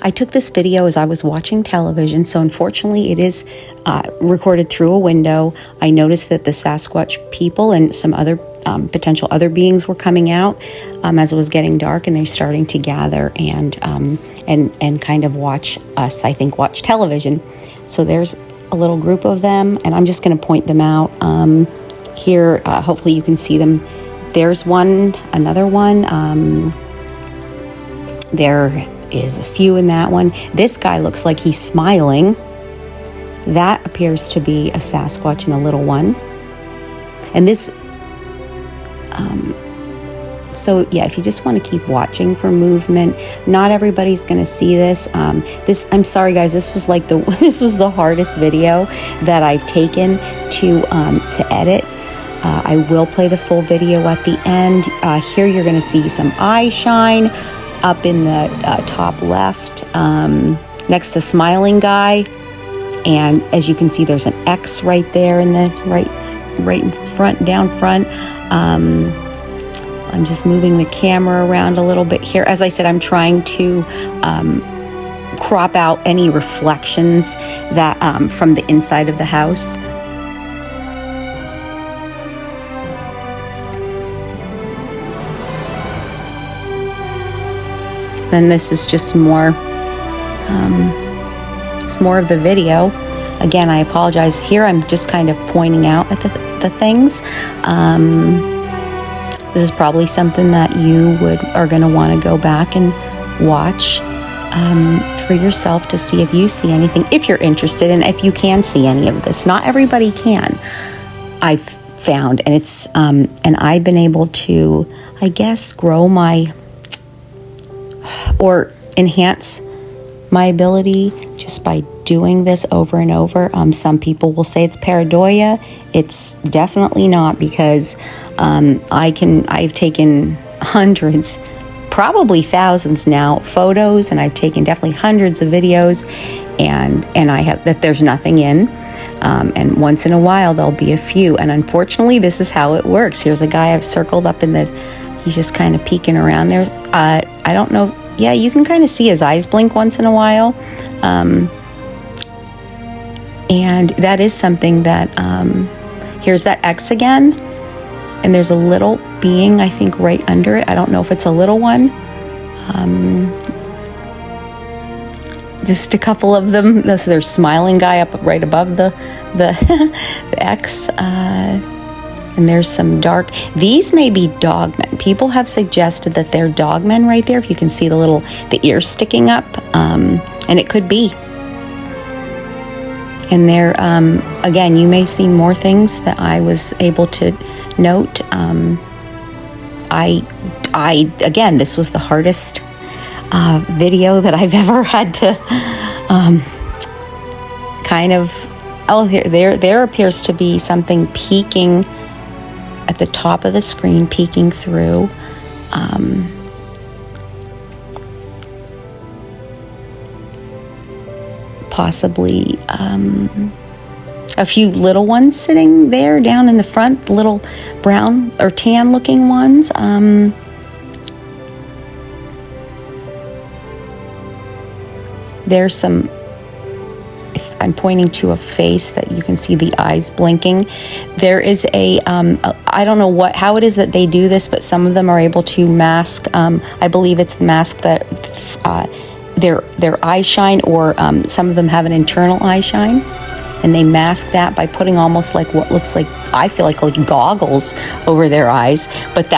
I took this video as I was watching television, so unfortunately it is recorded through a window. I noticed that the Sasquatch people and some other potential other beings were coming out as it was getting dark, and they're starting to gather and kind of watch us, I think, watch television. So there's a little group of them, and I'm just going to point them out here. Hopefully you can see them. There's one, another one. There is a few in that one. This guy looks like he's smiling. That appears to be a Sasquatch and a little one. And this, so yeah, if you just want to keep watching for movement, not everybody's going to see this. I'm sorry guys, this was like this was the hardest video that I've taken to edit. I will play the full video at the end. Here you're going to see some eye shine up in the top left, next to smiling guy. And as you can see, there's an X right there in the right in front, down front. I'm just moving the camera around a little bit here. As I said, I'm trying to crop out any reflections that from the inside of the house. Then this is just more, it's more of the video. Again, I apologize. Here I'm just kind of pointing out at the things. This is probably something that you are going to want to go back and watch for yourself to see if you see anything, if you're interested, and if you can see any of this. Not everybody can, I've found, and it's and I've been able to, I guess, grow my or enhance my ability just by doing this over and over. Some people will say it's pareidoia. It's definitely not, because I've taken hundreds, probably thousands now, photos, and I've taken definitely hundreds of videos, and I have that there's nothing in. And once in a while there'll be a few, and unfortunately this is how it works. Here's a guy I've circled up in the, he's just kind of peeking around there. I don't know. Yeah, you can kind of see his eyes blink once in a while. And that is something that, here's that X again. And there's a little being, I think, right under it. I don't know if it's a little one. Just a couple of them. There's smiling guy up right above the the X. And there's some dark, these may be dogmen. People have suggested that they're dogmen right there. If you can see the ears sticking up, and it could be. And there, again, you may see more things that I was able to note. Again, this was the hardest video that I've ever had to kind of, oh, there appears to be something peeking at the top of the screen, peeking through. Possibly a few little ones sitting there down in the front, little brown or tan looking ones. There's some, I'm pointing to a face that you can see the eyes blinking. There is I don't know how it is that they do this, but some of them are able to mask, I believe it's the mask that their eye shine, or some of them have an internal eye shine, and they mask that by putting almost like what looks like, I feel like goggles over their eyes, but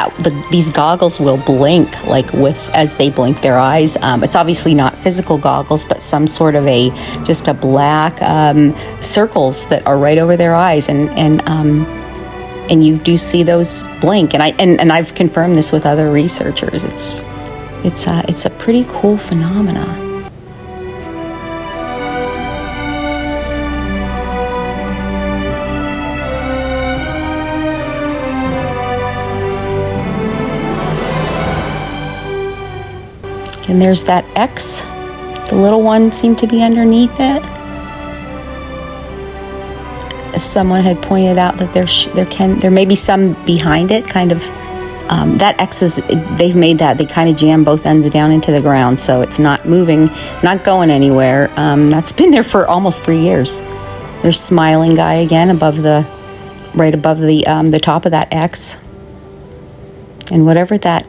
these goggles will blink as they blink their eyes. It's obviously not physical goggles, but some sort of just a black circles that are right over their eyes, and you do see those blink, and I've confirmed this with other researchers. It's a pretty cool phenomena. And there's that X. The little one seemed to be underneath it. Someone had pointed out that there may be some behind it, kind of That X is, they've made that, they kind of jam both ends down into the ground, so it's not moving, not going anywhere. That's been there for almost 3 years. There's smiling guy again right above the top of that X. And whatever that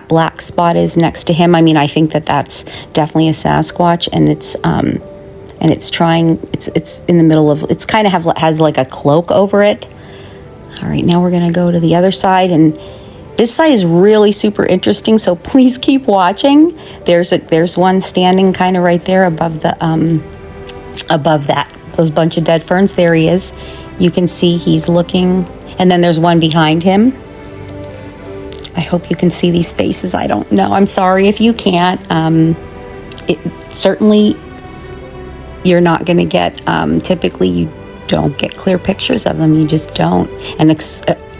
black spot is next to him, I mean, I think that's definitely a Sasquatch, and it's in the middle of, it's kind of has like a cloak over it. All right, now we're going to go to the other side, and this side is really super interesting, so please keep watching. There's one standing kind of right there above those bunch of dead ferns. There he is. You can see he's looking, and then there's one behind him. I hope you can see these faces. I don't know. I'm sorry if you can't. Certainly, you're not going to get, typically you don't get clear pictures of them. You just don't. And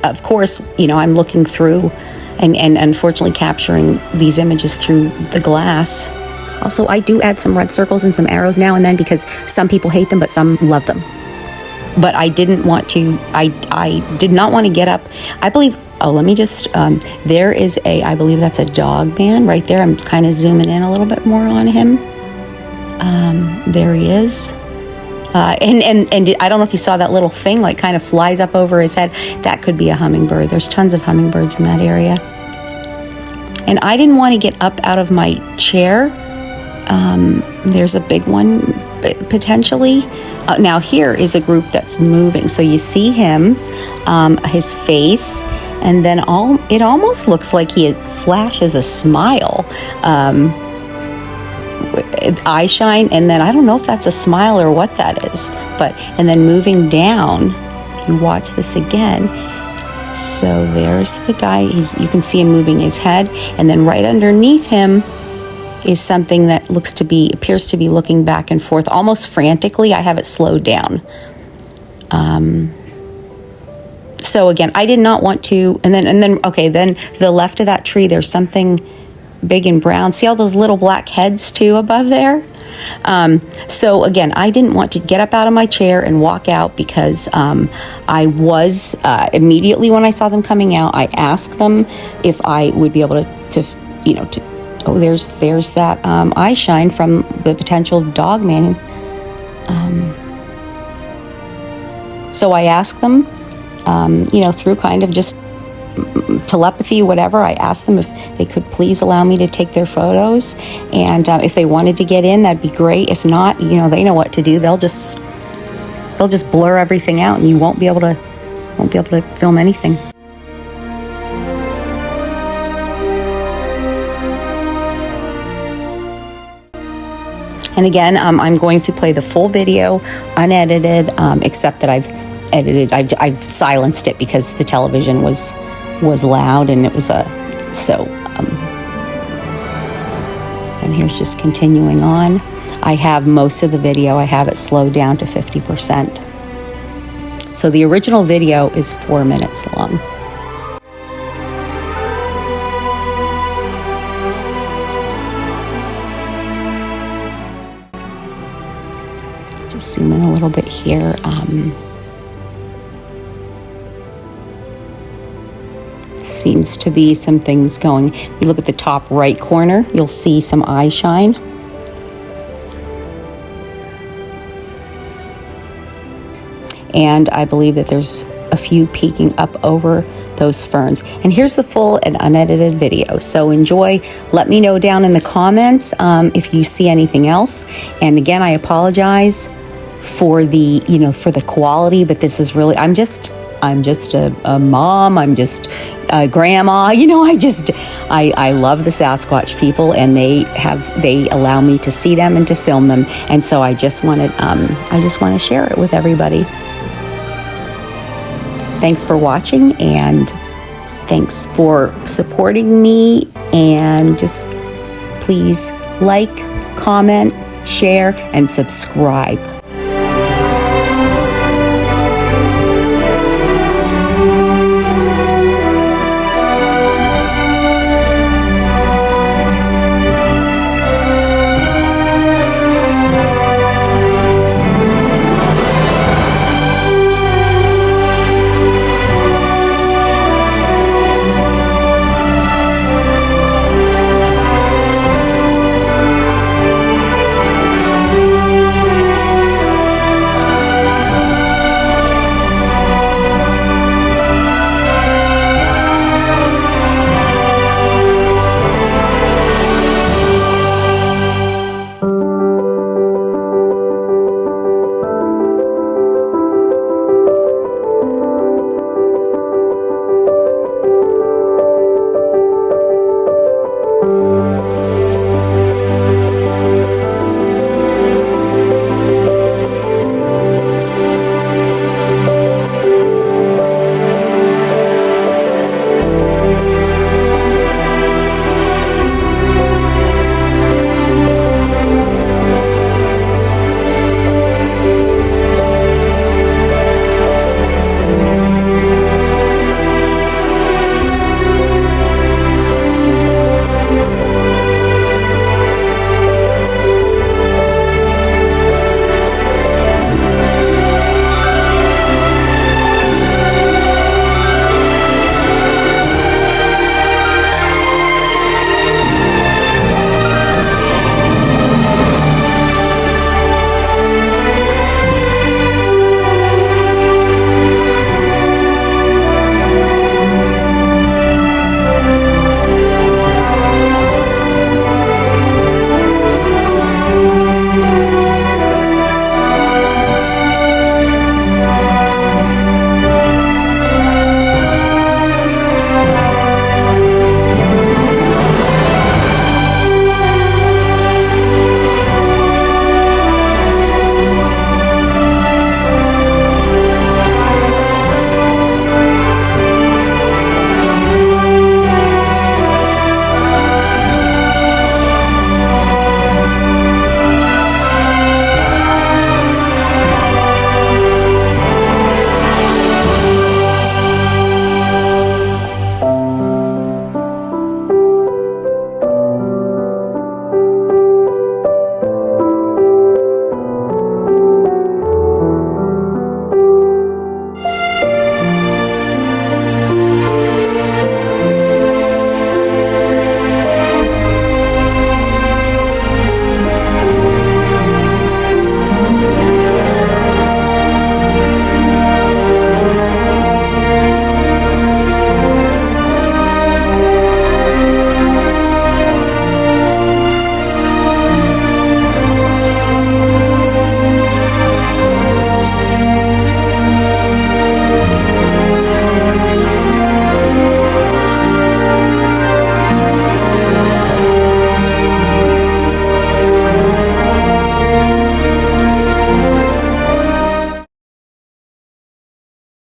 of course, I'm looking through and unfortunately capturing these images through the glass. Also, I do add some red circles and some arrows now and then because some people hate them, but some love them. But I didn't want to, I did not want to get up. I believe, let me just, there is I believe that's a Dogman right there. I'm kind of zooming in a little bit more on him. There he is. And I don't know if you saw that little thing, like kind of flies up over his head. That could be a hummingbird. There's tons of hummingbirds in that area. And I didn't want to get up out of my chair. There's a big one, potentially. Now here is a group that's moving. So you see him, his face, and then it almost looks like he flashes a smile. Eye shine, and then I don't know if that's a smile or what that is, and then moving down, you watch this again. So there's the guy, you can see him moving his head, and then right underneath him is something that appears to be looking back and forth almost frantically. I have it slowed down. So again, I did not want to, and then to the left of that tree, there's something big and brown. See all those little black heads too above there? So again, I didn't want to get up out of my chair and walk out because I was immediately when I saw them coming out, I asked them if I would be able to there's that eye shine from the potential Dogman. So I asked them, through kind of just telepathy, whatever, I asked them if they could please allow me to take their photos, and if they wanted to get in, that'd be great. If not, they know what to do. They'll just blur everything out, and you won't be able to film anything. And again, I'm going to play the full video, unedited, except that I've silenced it because the television was loud, and it was and here's just continuing on. I have most of the video, I have it slowed down to 50%. So the original video is 4 minutes long. Just zoom in a little bit here. Seems to be some things going. If you look at the top right corner, you'll see some eye shine. And I believe that there's a few peeking up over those ferns. And here's the full and unedited video. So enjoy. Let me know down in the comments if you see anything else. And again, I apologize for the quality, but this is really, I'm just a mom, I'm just a grandma, I love the Sasquatch people, and they allow me to see them and to film them, and so I just want to share it with everybody. Thanks for watching, and thanks for supporting me, and just please like, comment, share, and subscribe.